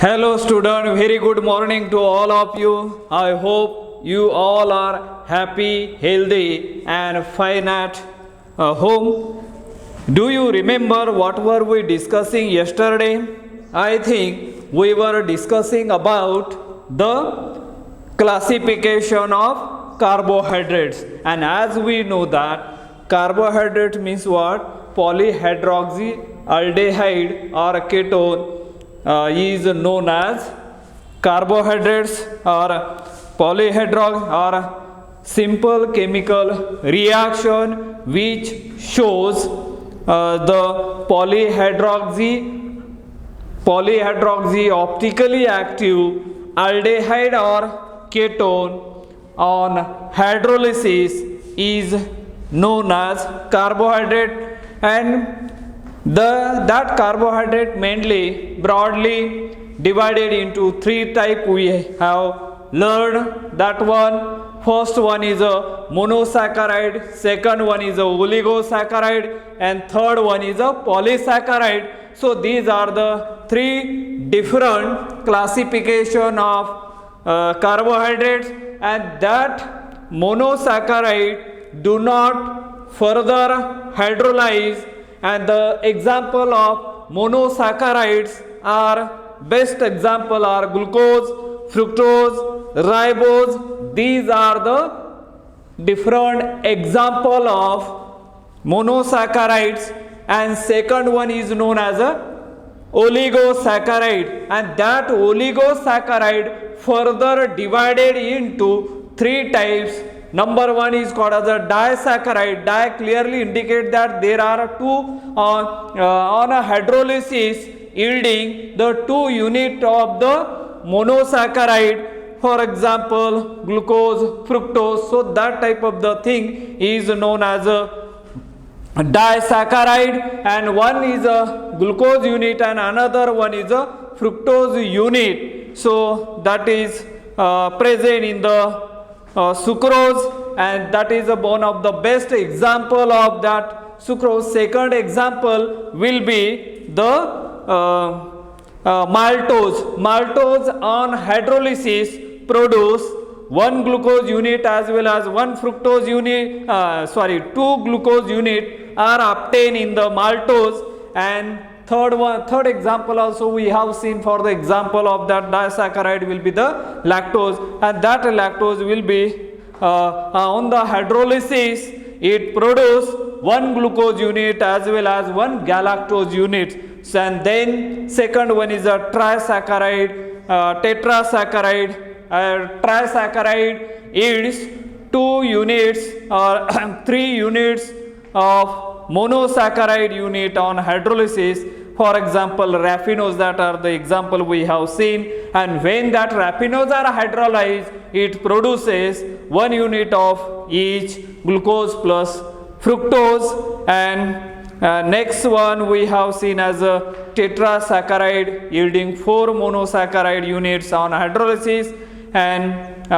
Hello student, very good morning to all of you. I hope you all are happy, healthy and fine at home. Do you remember what were we discussing yesterday? I think we were discussing about the classification of carbohydrates, and as we know that carbohydrate means what? Polyhydroxyaldehyde or ketone is known as carbohydrates or polyhydrox or simple chemical reaction which shows the polyhydroxy optically active aldehyde or ketone on hydrolysis is known as carbohydrate, and that carbohydrate mainly broadly divided into three types. We have learned that one. First one is a monosaccharide, second one is a oligosaccharide, and third one is a polysaccharide. So these are the three different classification of carbohydrates, and that monosaccharide do not further hydrolyze, and the example of monosaccharides are best example are glucose, fructose, ribose. These are the different example of monosaccharides, and second one is known as a oligosaccharide, and that oligosaccharide further divided into three types. Number one is called as a disaccharide. Di clearly indicate that there are two on a hydrolysis yielding the two unit of the monosaccharide, for example glucose, fructose. So that type of the thing is known as a disaccharide, and one is a glucose unit and another one is a fructose unit. So that is present in the sucrose, and that is one of the best example of that sucrose. Second example will be the maltose. Maltose on hydrolysis produce one glucose unit as well as one fructose unit, two glucose unit are obtained in the maltose. And third example also we have seen for the example of that disaccharide will be the lactose, and that lactose will be on the hydrolysis it produce one glucose unit as well as one galactose unit. So, and then second one is a trisaccharide, tetrasaccharide. Trisaccharide yields 2 units or 3 units of monosaccharide unit on hydrolysis. For example, raffinose, that are the example we have seen, and when that raffinose are hydrolyzed, it produces 1 unit of each glucose plus fructose. And next one we have seen as a tetrasaccharide yielding 4 monosaccharide units on hydrolysis. And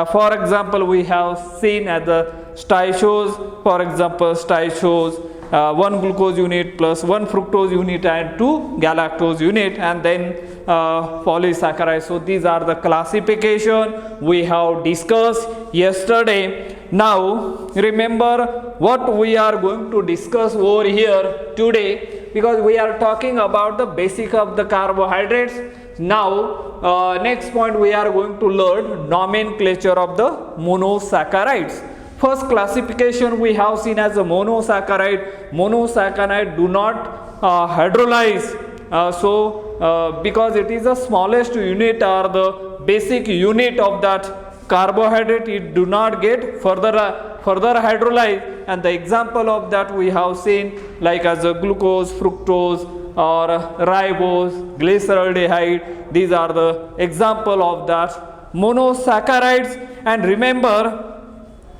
for example we have seen as the stishose, for example stishose 1 glucose unit plus 1 fructose unit and 2 galactose unit, and then polysaccharide. So these are the classification we have discussed yesterday. Now remember what we are going to discuss over here today, because we are talking about the basic of the carbohydrates. Now next point we are going to learn nomenclature of the monosaccharides. First classification we have seen as a monosaccharide. Monosaccharide do not hydrolyze, because it is the smallest unit or the basic unit of that carbohydrate, it do not get further hydrolyzed. And the example of that we have seen like as a glucose, fructose or ribose, glyceraldehyde. These are the example of that monosaccharides. And remember,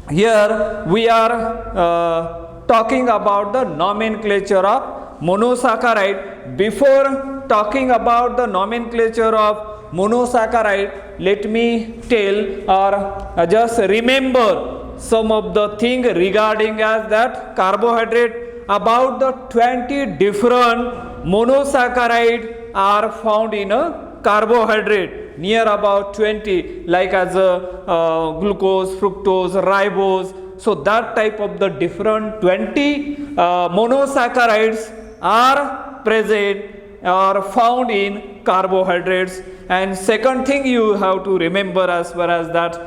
here we are talking about the nomenclature of monosaccharide. Before talking about the nomenclature of monosaccharide, let me tell or just remember some of the thing regarding as that carbohydrate. About the 20 different monosaccharide are found in a carbohydrate, near about 20, like as glucose, fructose, ribose. So that type of the different 20 monosaccharides are present or found in carbohydrates. And second thing you have to remember as far as that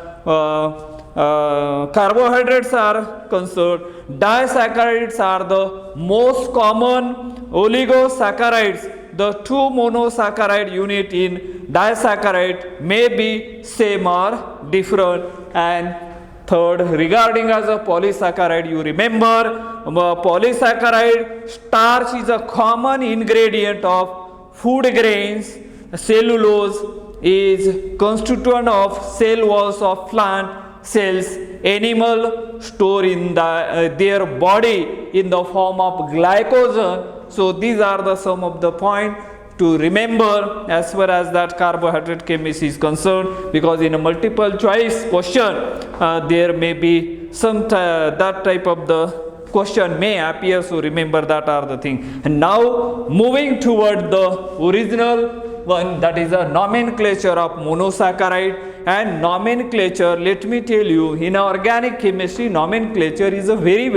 carbohydrates are concerned, disaccharides are the most common oligosaccharides. The two monosaccharide unit in disaccharide may be same or different. And third, regarding as a polysaccharide, you remember polysaccharide starch is a common ingredient of food grains. Cellulose is constituent of cell walls of plant cells. Animal store in their body in the form of glycogen. So these are the some of the point to remember as far as that carbohydrate chemistry is concerned, because in a multiple choice question there may be some that type of the question may appear. So remember that are the thing. And now moving toward the original one, that is a nomenclature of monosaccharide. And nomenclature, let me tell you, in organic chemistry, nomenclature is a very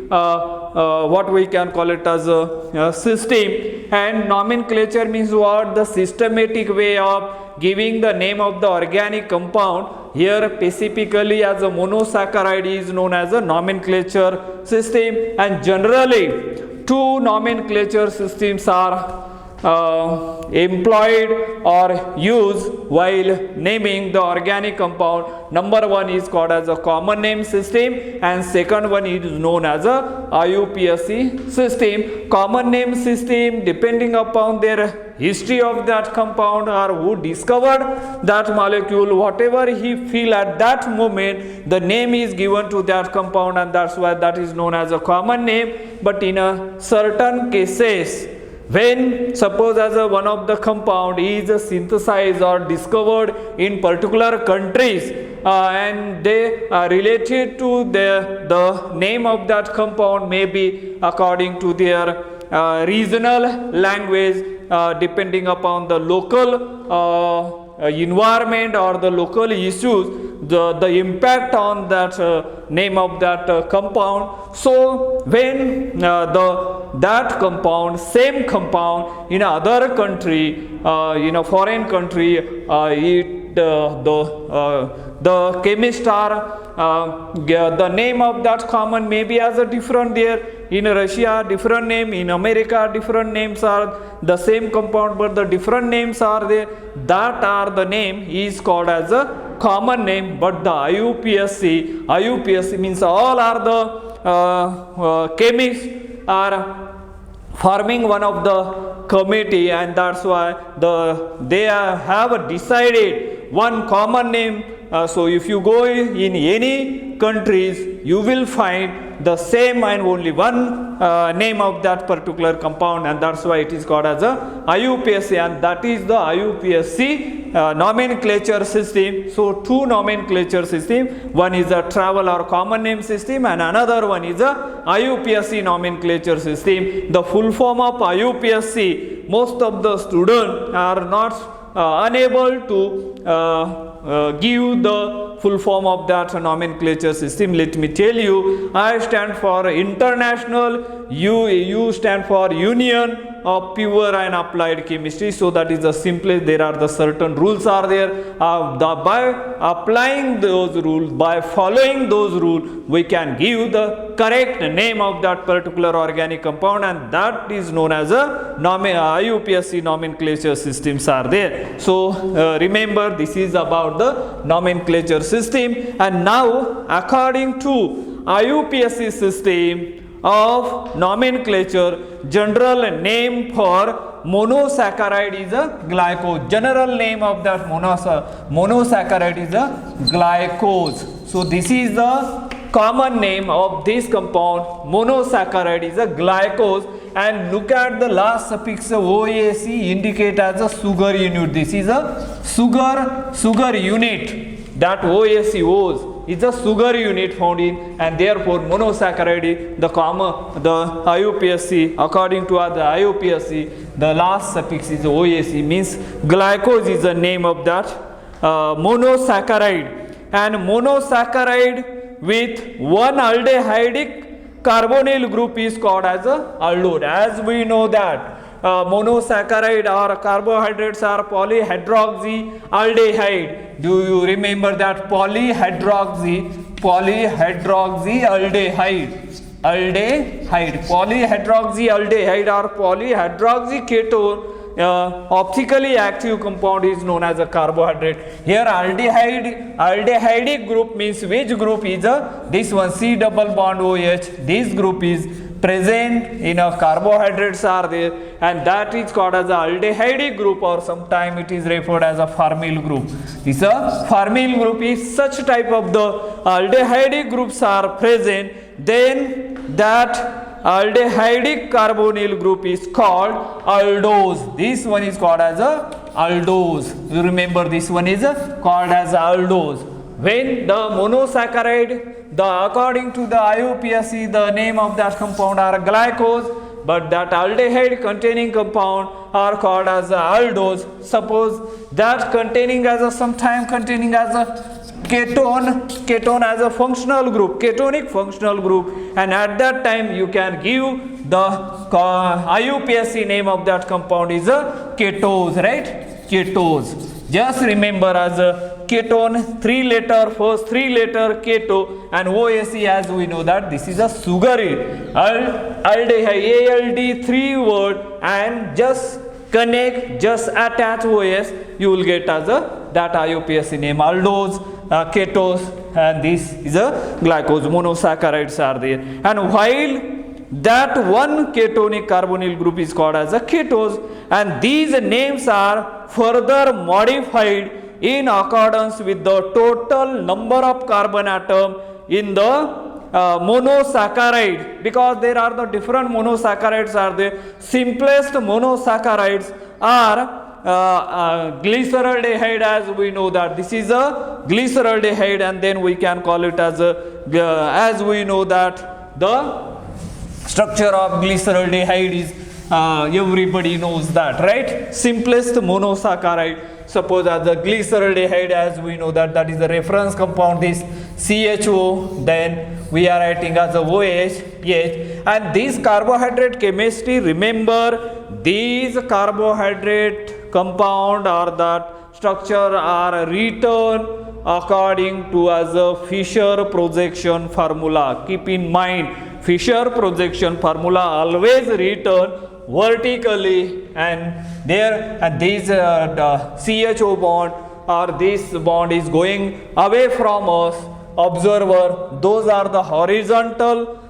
what we can call it as a system. And nomenclature means what? The systematic way of giving the name of the organic compound. Here specifically as a monosaccharide is known as a nomenclature system. And generally two nomenclature systems are employed or used while naming the organic compound. Number one is called as a common name system, and second one is known as a Iupsc system. Common name system, depending upon their history of that compound or who discovered that molecule, whatever he feel at that moment, the name is given to that compound, and that's why that is known as a common name. But in a certain cases, when suppose as a one of the compound is synthesized or discovered in particular countries and they are related to the name of that compound may be according to their regional language, depending upon the local environment or the local issues, the impact on that name of that compound. So when that compound, same compound in other country, in a foreign country, the chemists are the name of that common may be as a different there. In Russia different name, in America different names are the same compound but the different names are there. That are the name is called as a common name. But the Iupsc means all are the chemists are forming one of the committee, and that's why they have decided one common name. So if you go in any countries, you will find the same and only one name of that particular compound, and that's why it is called as a Iupsc, and that is the Iupsc nomenclature system. So two nomenclature system, one is a travel or common name system and another one is a Iupsc nomenclature system. The full form of Iupsc, most of the students are not unable to give the full form of that nomenclature system. Let me tell you, I stand for international, you stand for Union of Pure and Applied Chemistry. So that is the simplest. There are the certain rules are there. By applying those rules, by following those rules, we can give the correct name of that particular organic compound, and that is known as a Iupsc nomenclature systems are there. So remember, this is about the nomenclature system. And now according to Iupsc system of nomenclature, general name for monosaccharide is a glycose. General name of that monosaccharide is a glycose. So this is the common name of this compound. Monosaccharide is a glycose, and look at the last suffix OAC indicate as a sugar unit. This is a sugar unit. That OAC was is a sugar unit found in, and therefore monosaccharide, the Iupsc, according to the Iupsc, the last suffix is OAC, means glycose is the name of that monosaccharide. And monosaccharide with one aldehydic carbonyl group is called as a aldose. As we know that monosaccharide or carbohydrates are polyhydroxy aldehyde. Do you remember that polyhydroxy aldehyde? Polyhydroxy aldehyde or polyhydroxy ketone, optically active compound is known as a carbohydrate. Here aldehydic group means which group is this one, C double bond OH. This group is present in a carbohydrates are there, and that is called as a aldehydic group, or sometime it is referred as a Fermyl group. This Fermyl group is such type of the aldehydic groups are present, then that aldehydic carbonyl group is called aldose. This one is called as a aldose. You remember this one is called as aldose. When the monosaccharide, according to the Iupsc, the name of that compound are glycose, but that aldehyde containing compound are called as aldose. Suppose that containing as a sometime containing as a ketone as a functional group, ketonic functional group, and at that time you can give the Iupsc name of that compound is a ketose, right? Ketose. Just remember as a ketone, first three letter keto, and OAC, as we know that this is a sugar aldehyde, ALD 3 word, and just connect, just attach OS, you will get as a that Iupsc name, aldose, ketose, and this is a glycose. Monosaccharides are there, and while that one ketonic carbonyl group is called as a ketose, and these names are further modified in accordance with the total number of carbon atom in the monosaccharide, because there are the different monosaccharides are there. Simplest monosaccharides are glyceraldehyde, as we know that this is a glyceraldehyde, and then we can call it as a as we know that the structure of glyceraldehyde is everybody knows that, right? Simplest monosaccharide, suppose as the glyceraldehyde, as we know that that is the reference compound, this CHO, then we are writing as a OH, and this carbohydrate chemistry, remember these carbohydrate compound or that structure are written according to as a Fisher projection formula. Keep in mind, Fisher projection formula always written vertically, and there and this CHO bond or this bond is going away from us, observer. Those are the horizontal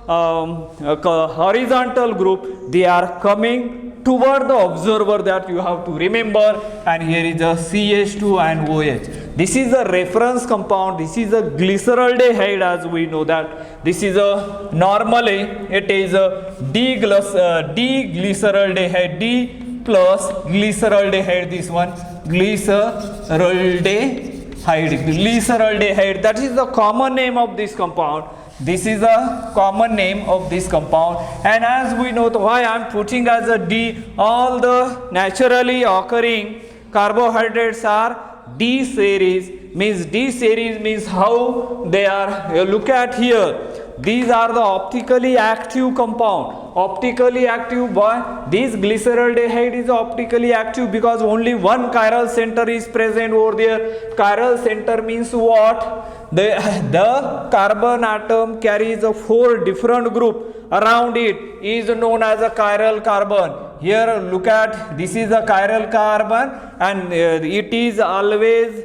group, they are coming toward the observer, that you have to remember, and here is a CH2 and OH. This is a reference compound, this is a glyceraldehyde, as we know that this is a normally it is a D-glyceraldehyde, D plus glyceraldehyde, this one glyceraldehyde, that is the common name of this compound. This is a common name of this compound, and as we know why I am putting as a D, all the naturally occurring carbohydrates are D series, means how they are. Look at here, these are the optically active compound. Optically active, boy, this glyceraldehyde is optically active because only one chiral center is present over there. Chiral center means what? The carbon atom carries a 4 different group around it, is known as a chiral carbon. Here look at, this is a chiral carbon, and it is always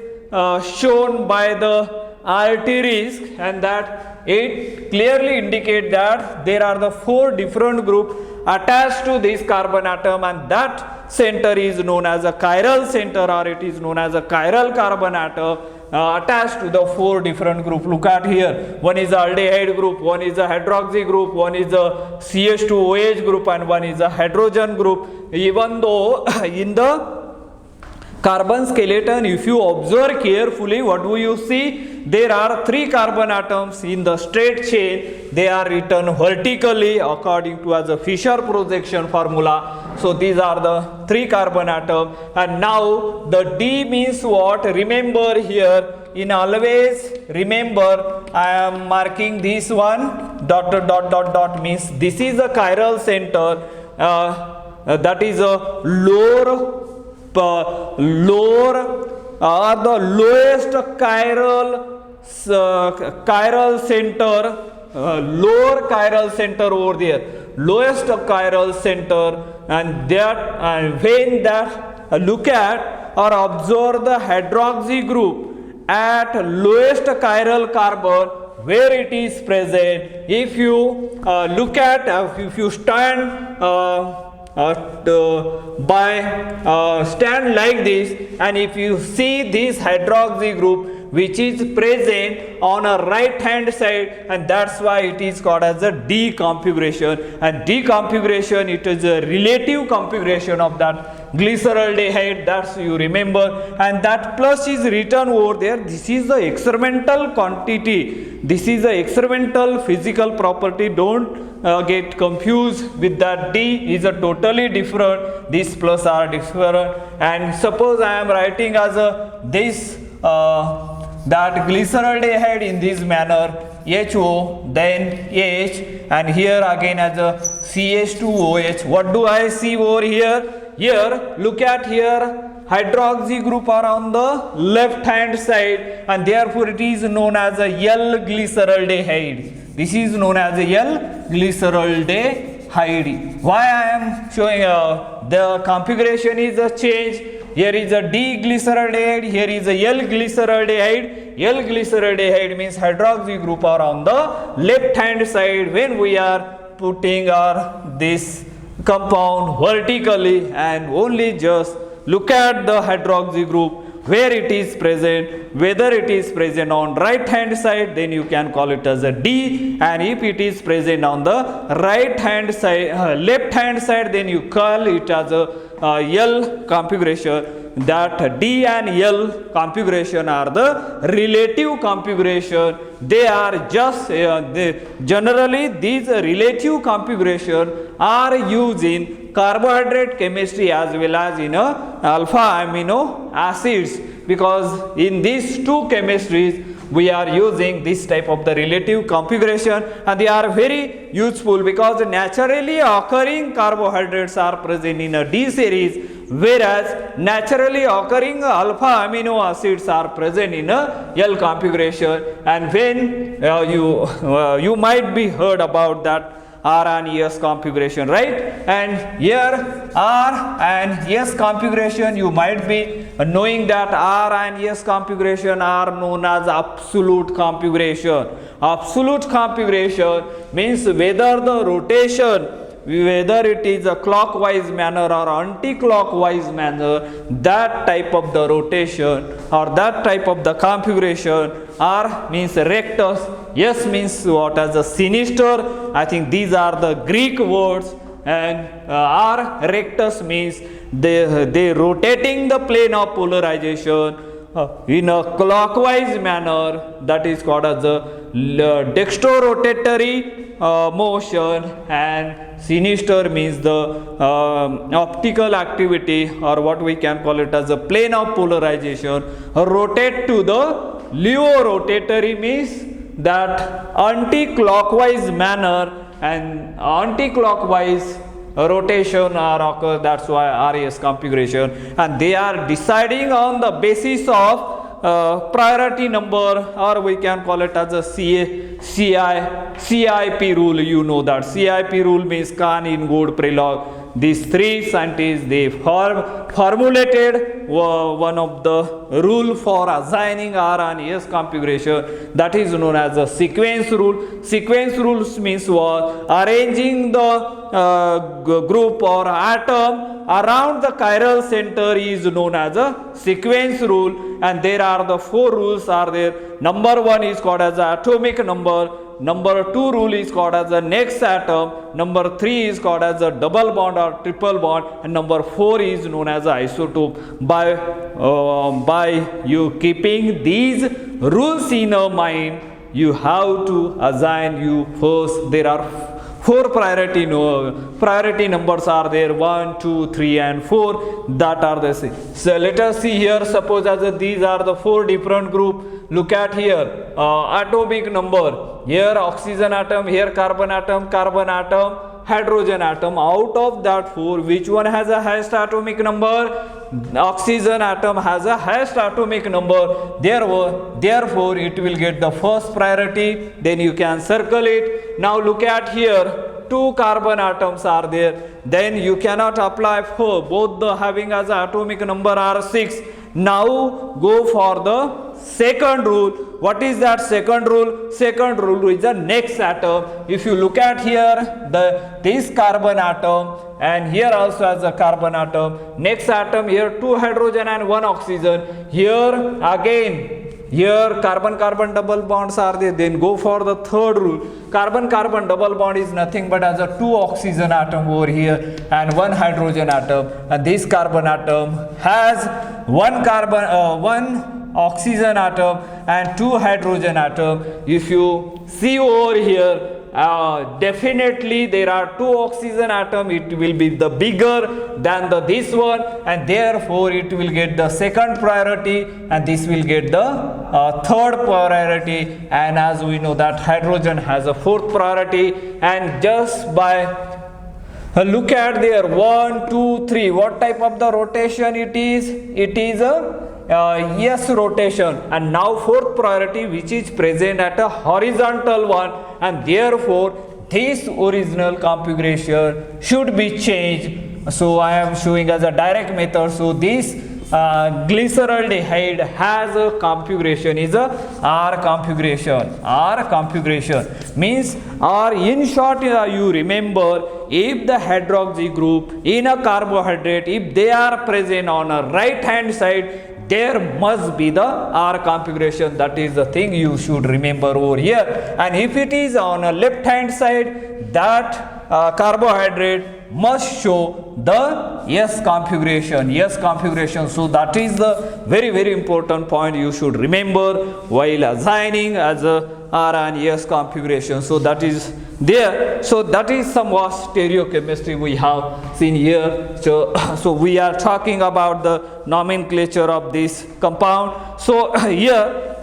shown by the asterisk, and that it clearly indicates that there are the 4 different groups attached to this carbon atom, and that center is known as a chiral center, or it is known as a chiral carbon atom attached to the 4 different group. Look at here, one is a aldehyde group, one is a hydroxy group, one is a CH2OH group, and one is a hydrogen group. Even though in the carbon skeleton, if you observe carefully, what do you see? There are 3 carbon atoms in the straight chain. They are written vertically according to as a Fisher projection formula. So these are the 3 carbon atoms. And now the D means what? Remember here, in always remember, I am marking this one dot dot dot dot dot, means this is a chiral center, that is a lower the lowest chiral center, lower chiral center over there, lowest chiral center, and that when that look at or observe the hydroxy group at lowest chiral carbon where it is present. If you look at, if you stand stand like this, and if you see this hydroxy group which is present on a right hand side, and that's why it is called as a D configuration. And D configuration, it is a relative configuration of that glyceraldehyde, that's you remember, and that plus is written over there. This is the experimental quantity, this is the experimental physical property. Don't get confused with that. D is a totally different, this plus are different. And suppose I am writing as a this that glyceraldehyde in this manner, HO, then H, and here again as a CH2OH. What do I see over here? Here, look at here, hydroxy group are on the left hand side, and therefore it is known as a L-glyceraldehyde. This is known as a L-glyceraldehyde. Why I am showing the configuration is a change. Here is a D-glyceraldehyde, here is a L-glyceraldehyde. L-glyceraldehyde means hydroxy group are on the left hand side when we are putting our this compound vertically, and only just look at the hydroxy group where it is present. Whether it is present on right hand side, then you can call it as a D, and if it is present on the right hand side, left hand side, then you call it as a L configuration. That D and L configuration are the relative configuration. They are just generally these relative configuration are used in carbohydrate chemistry as well as in alpha amino acids, because in these two chemistries we are using this type of the relative configuration, and they are very useful because naturally occurring carbohydrates are present in a D series, whereas naturally occurring alpha amino acids are present in a L configuration. And when you might be heard about that R and S configuration, right? And here R and S configuration, you might be knowing that R and S configuration are known as absolute configuration. Absolute configuration means whether the rotation, whether it is a clockwise manner or anti-clockwise manner, that type of the rotation or that type of the configuration. R means rectus, S means what, as a sinister. I think these are the Greek words. And R rectus means they rotating the plane of polarization in a clockwise manner, that is called as a dextrorotatory motion, and sinister means the optical activity, or what we can call it as a plane of polarization. Rotate to the leo-rotatory means that anti-clockwise manner, and anti-clockwise rotation are occur, that's why RAS configuration, and they are deciding on the basis of priority number, or we can call it as a CIP rule. You know that CIP rule means Kahn, Ingold, Prelog. These three scientists, they formulated one of the rule for assigning R and S configuration, that is known as a sequence rule. Sequence rules means what? Arranging the group or atom around the chiral center is known as a sequence rule, and there are the four rules are there. Number one is called as atomic number. number 2 rule is called as the next atom, number 3 is called as a double bond or triple bond, and number 4 is known as isotope. By you keeping these rules in your mind, you have to assign you first. There are 4 priority numbers are there, 1, 2, 3 and 4, that are the same. So let us see here, suppose as these are the 4 different group. Look at here, atomic number, here oxygen atom, here carbon atom, hydrogen atom. Out of that 4, which one has a highest atomic number? Oxygen atom has a highest atomic number, therefore it will get the first priority. Then you can circle it. Now look at here, 2 carbon atoms are there, then you cannot apply for both the having as a atomic number are 6. Now go for the second rule. What is that second rule? Second rule is the next atom. If you look at here, this carbon atom, and here also as a carbon atom, next atom, here 2 hydrogen and 1 oxygen, here again, here carbon double bonds are there. Then go for the third rule. Carbon double bond is nothing but as a 2 oxygen atom over here and 1 hydrogen atom, and this carbon atom has 1 oxygen atom and 2 hydrogen atom. If you see over here, definitely there are 2 oxygen atom, it will be the bigger than this one, and therefore it will get the second priority, and this will get the third priority. And as we know that hydrogen has a 4th priority, and just by look at there, 1, 2, 3, what type of the rotation it is? It is a S rotation, and now 4th priority which is present at a horizontal one, and therefore this original configuration should be changed. So I am showing as a direct method. So this glyceraldehyde has a configuration is a R configuration. R configuration means, or in short, you remember, if the hydroxy group in a carbohydrate, if they are present on a right hand side, there must be the R configuration. That is the thing you should remember over here. And if it is on a left hand side, that carbohydrate must show the S configuration. S configuration. So that is the very important point you should remember while assigning as a R and S configuration. So that is there. So that is somewhat stereochemistry we have seen here. So we are talking about the nomenclature of this compound. So here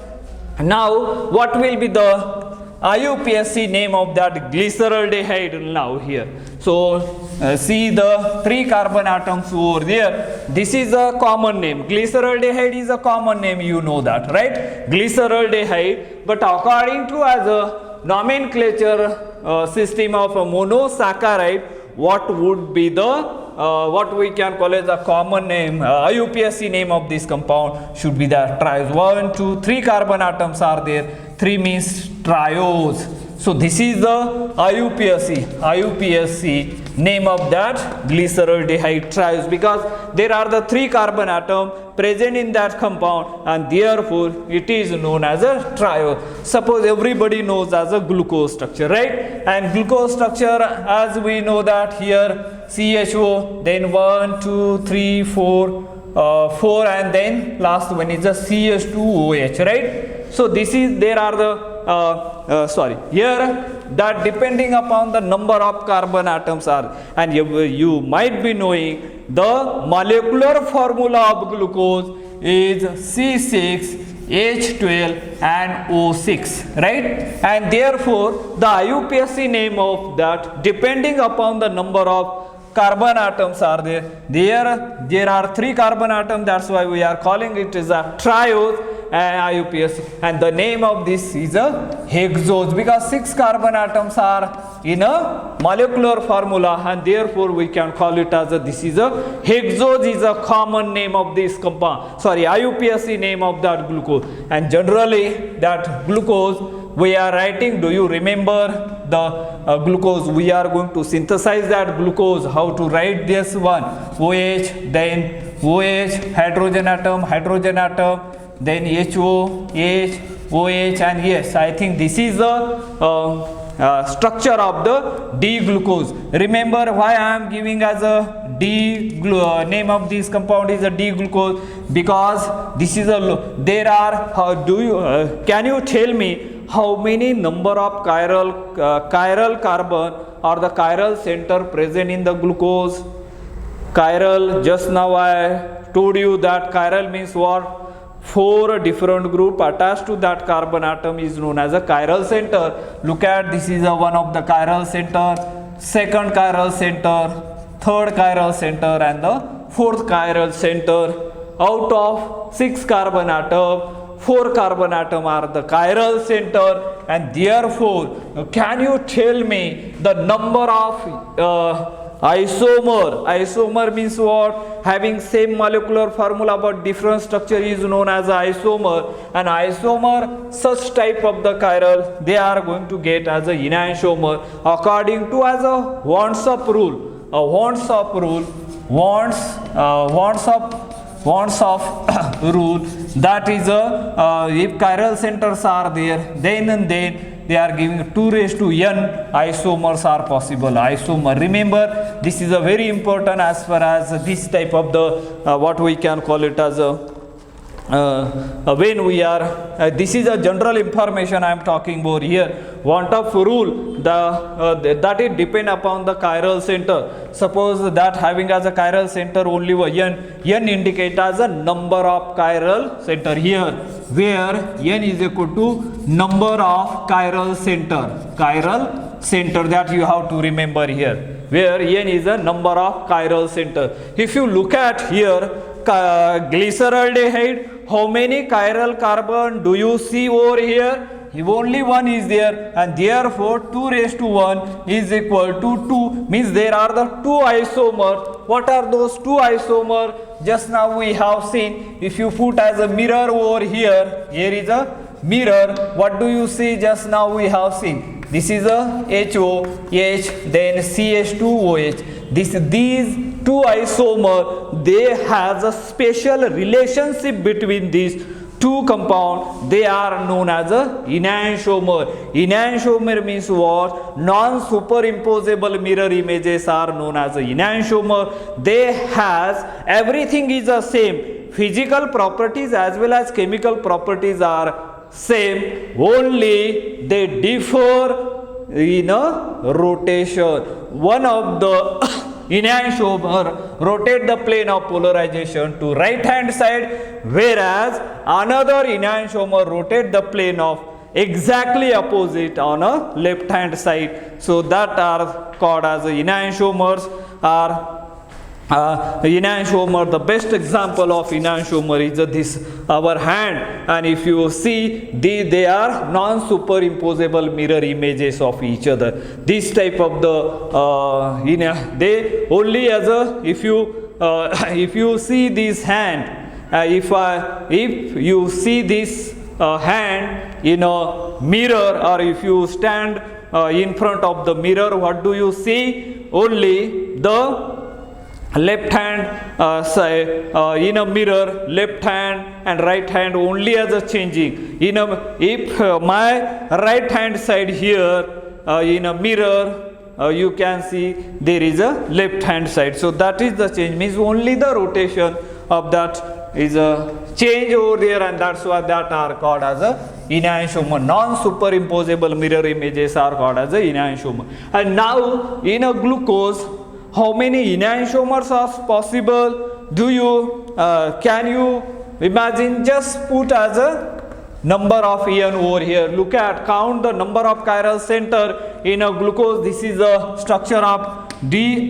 now what will be the Iupsc name of that glyceraldehyde now here? So see the 3 carbon atoms over there. This is a common name. Glyceraldehyde is a common name, you know that, right? Glyceraldehyde. But according to as a nomenclature system of a monosaccharide, what would be the what we can call as a common name, Iupsc name of this compound should be the triose. 1, 2, 3 carbon atoms are there. 3 means triose. So this is the Iupsc name of that glyceraldehyde triose, because there are the 3 carbon atom present in that compound, and therefore it is known as a triose. Suppose everybody knows as a glucose structure, right? And glucose structure, as we know that here CHO, then 1, 2, 3, 4, 4, and then last one is a CH2OH, right? So this is, there are the here that depending upon the number of carbon atoms are, and you might be knowing the molecular formula of glucose is C6H12 and O6, right? And therefore the Iupsc name of that, depending upon the number of carbon atoms are there. There are 3 carbon atoms, that's why we are calling it as a triose Iupsc, and the name of this is a hexose, because 6 carbon atoms are in a molecular formula, and therefore we can call it as a, this is a hexose is a common name of this compound, Iupsc name of that glucose. And generally that glucose we are writing, do you remember the glucose? We are going to synthesize that glucose. How to write this one? OH, then OH, hydrogen atom, then HO, H, OH, and yes, I think this is the structure of the D-glucose. Remember why I am giving as a name of this compound is a D-glucose, because this is a there are can you tell me how many number of chiral carbon or the chiral center present in the glucose? Chiral, just now I told you that chiral means what? 4 different group attached to that carbon atom is known as a chiral center. Look at, this is one of the chiral center, second chiral center, third chiral center, and the fourth chiral center. Out of 6 carbon atom, 4 carbon atom are the chiral center, and therefore can you tell me the number of isomer means what? Having same molecular formula but different structure is known as isomer. And isomer, such type of the chiral, they are going to get as a enantiomer according to as a Wand's rule. Wand's rule, that is if chiral centers are there, then they are giving 2 raised to n isomers are possible. Isomer, remember, this is a very important as far as this type of the what we can call it as a when we are this is a general information I am talking about here. Want of rule, that it depend upon the chiral center. Suppose that having as a chiral center only n indicate as a number of chiral center here, where n is equal to number of chiral center, that you have to remember here, where n is a number of chiral center. If you look at here, glyceraldehyde, how many chiral carbon do you see over here? If only 1 is there, and therefore 2 raised to 1 is equal to 2, means there are the 2 isomers. What are those 2 isomers? Just now we have seen, if you put as a mirror over here, here is a mirror, what do you see? Just now we have seen, this is a HOH, then CH2OH. These 2 isomers, they has a special relationship between these 2 compound. They are known as a enantiomer. Enantiomer means what? Non-superimposable mirror images are known as a enantiomer. They has, everything is the same. Physical properties as well as chemical properties are same, only they differ in a rotation. One of the enantiomer rotate the plane of polarization to right hand side, whereas another enantiomer rotate the plane of exactly opposite on a left hand side. So that are called as enantiomers. Enantiomer, the best example of enantiomer is this our hand, and if you see they are non-superimposable mirror images of each other. This type of the they only as a if you see this hand, if you see this hand in a mirror, or if you stand in front of the mirror, what do you see? Only the left hand side in a mirror, left hand and right hand only as a changing. If my right hand side here in a mirror, you can see there is a left hand side. So that is the change, means only the rotation of that is a change over there, and that's why that are called as a enantiomer. Non-superimposable mirror images are called as a enantiomer. And now in a glucose, how many enantiomers are possible? Can you imagine? Just put as a number of En over here. Look at, count the number of chiral center in a glucose. This is the structure of D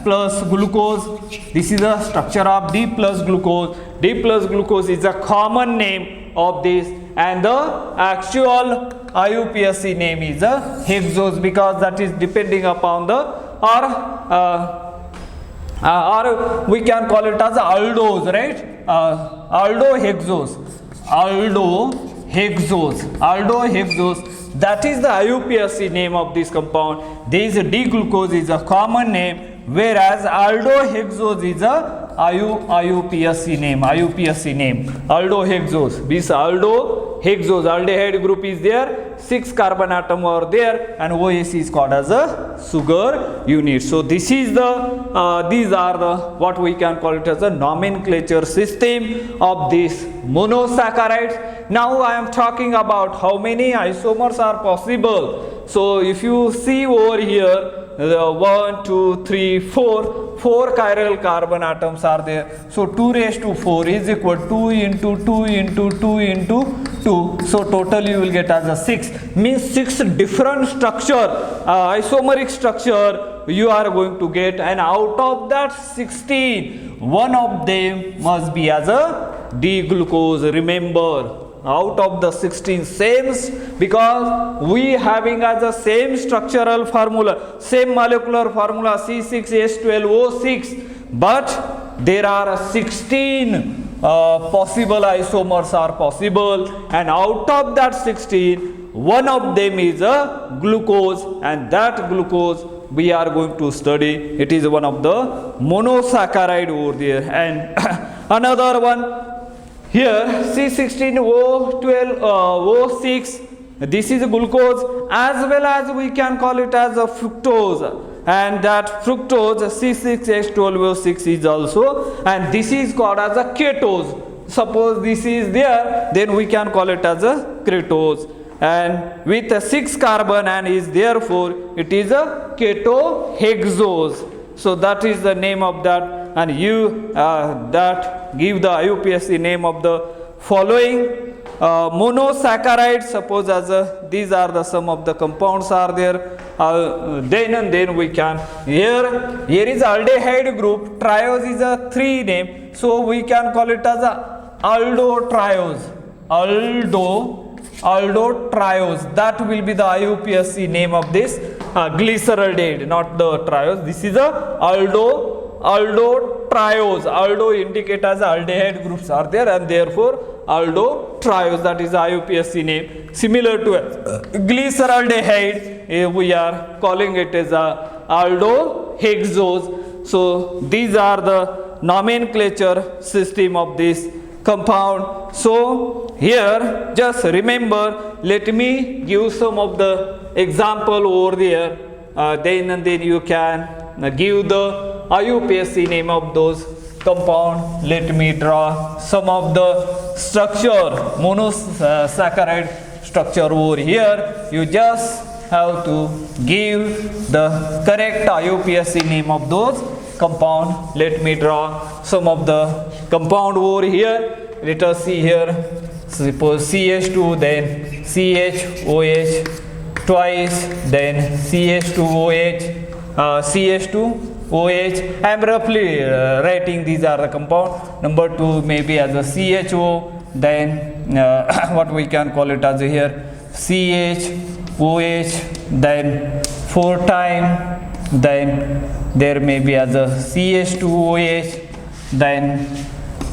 plus glucose. This is the structure of D plus glucose. D plus glucose is a common name of this, and the actual Iupsc name is a hexose, because that is depending upon the or we can call it as aldose, right? Aldohexose, that is the Iupsc name of this compound. This D-glucose is a common name, whereas aldohexose is a Iupsc name. Aldohexose, this aldo hexose. Aldehyde group is there, 6 carbon atom are there, and OH is called as a sugar unit. So this is the these are the what we can call it as a nomenclature system of these monosaccharides. Now I am talking about how many isomers are possible. So if you see over here, 1, 2, 3, 4 chiral carbon atoms are there. So 2 raised to 4 is equal to 2 into 2 into 2 into 2. So total you will get as a 6. Means 6 different structure, isomeric structure you are going to get, and out of that 16, one of them must be as a D-glucose. Remember, out of the 16 same, because we having as a same structural formula, same molecular formula C6H12O6, but there are 16 possible isomers are possible, and out of that 16, one of them is a glucose, and that glucose we are going to study. It is one of the monosaccharide over there. And another one here, C16O12O6, this is a glucose, as well as we can call it as a fructose, and that fructose C6H12O6 is also, and this is called as a ketose. Suppose this is there, then we can call it as a ketose, and with a 6 carbon, and is therefore it is a ketohexose. So that is the name of that, and you that give the Iupsc name of the following monosaccharides. Suppose as these are the some of the compounds are there, then we can here is aldehyde group. Triose is a 3 name, so we can call it as a aldotriose. Aldotriose, that will be the Iupsc name of this glyceraldehyde, not the triose. This is a aldotriose. Aldo indicate as aldehyde groups are there, and therefore aldotriose, that is the Iupsc name. Similar to glyceraldehyde, we are calling it as a aldohexose. So these are the nomenclature system of this compound. So here just remember, let me give some of the example over there, then you can give the Iupsc name of those compound. Let me draw some of the structure, monosaccharide structure over here. You just have to give the correct Iupsc name of those compound. Let me draw some of the compound over here. Let us see here. Suppose CH2, then CHOH twice, then CH2OH, CH2OH. I am roughly writing these are the compound. Number 2 maybe as a CHO, then what we can call it as here CHOH, then 4 time, then there may be as a CH2OH, then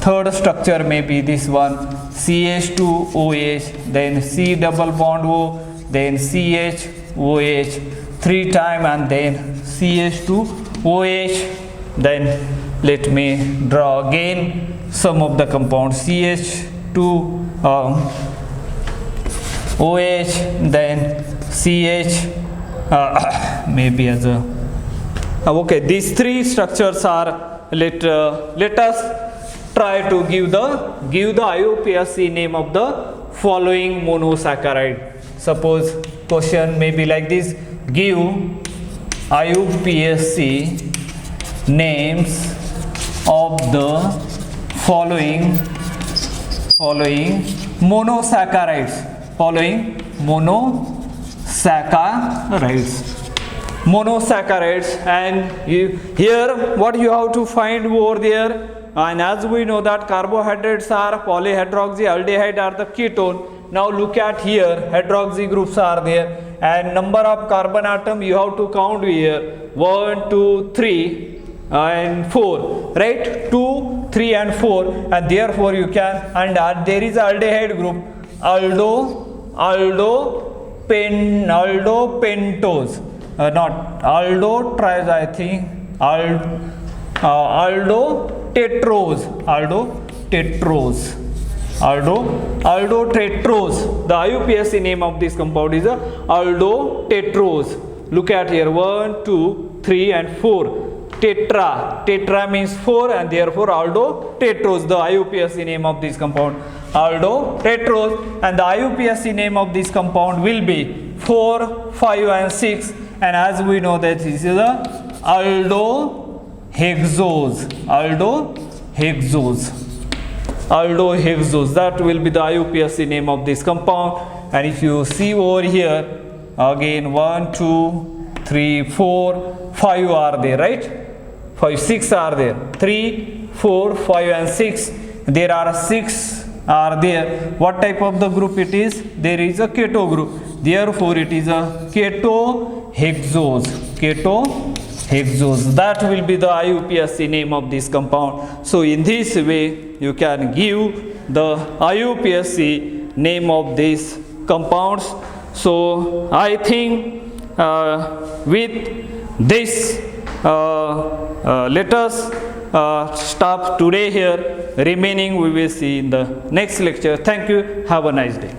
third structure may be this one CH2OH, then C double bond O, then CHOH 3 time, and then CH2OH. Then let me draw again some of the compounds. CH2OH, then CH maybe as a okay, these 3 structures are, let us try to give the Iupsc name of the following monosaccharide. Suppose question may be like this: give Iupsc names of the following monosaccharides. Monosaccharides, and here what you have to find over there. And as we know that carbohydrates are polyhydroxyaldehyde are the ketone. Now look at here, hydroxy groups are there, and number of carbon atom you have to count here 1, 2, 3 and 4, right? 2, 3 and 4, and therefore you can, and there is aldehyde group aldopentose, not aldotriose, I think aldotetrose. aldotetrose. The IUPAC name of this compound is aldotetrose. Look at here, 1, 2, 3 and 4. Tetra means 4 and therefore aldotetrose. The IUPAC name of this compound aldotetrose, and the IUPAC name of this compound will be 4, 5 and 6, and as we know that this is a aldohexose. That will be the IUPAC name of this compound. And if you see over here, again 1, 2, 3, 4, 5 are there, right? 5, 6 are there. 3, 4, 5 and 6. There are 6 are there. What type of the group it is? There is a keto group. Therefore, it is a ketohexose. That will be the IUPAC name of this compound. So, in this way, you can give the IUPAC name of these compounds. So, I think with this, let us stop today here. Remaining we will see in the next lecture. Thank you. Have a nice day.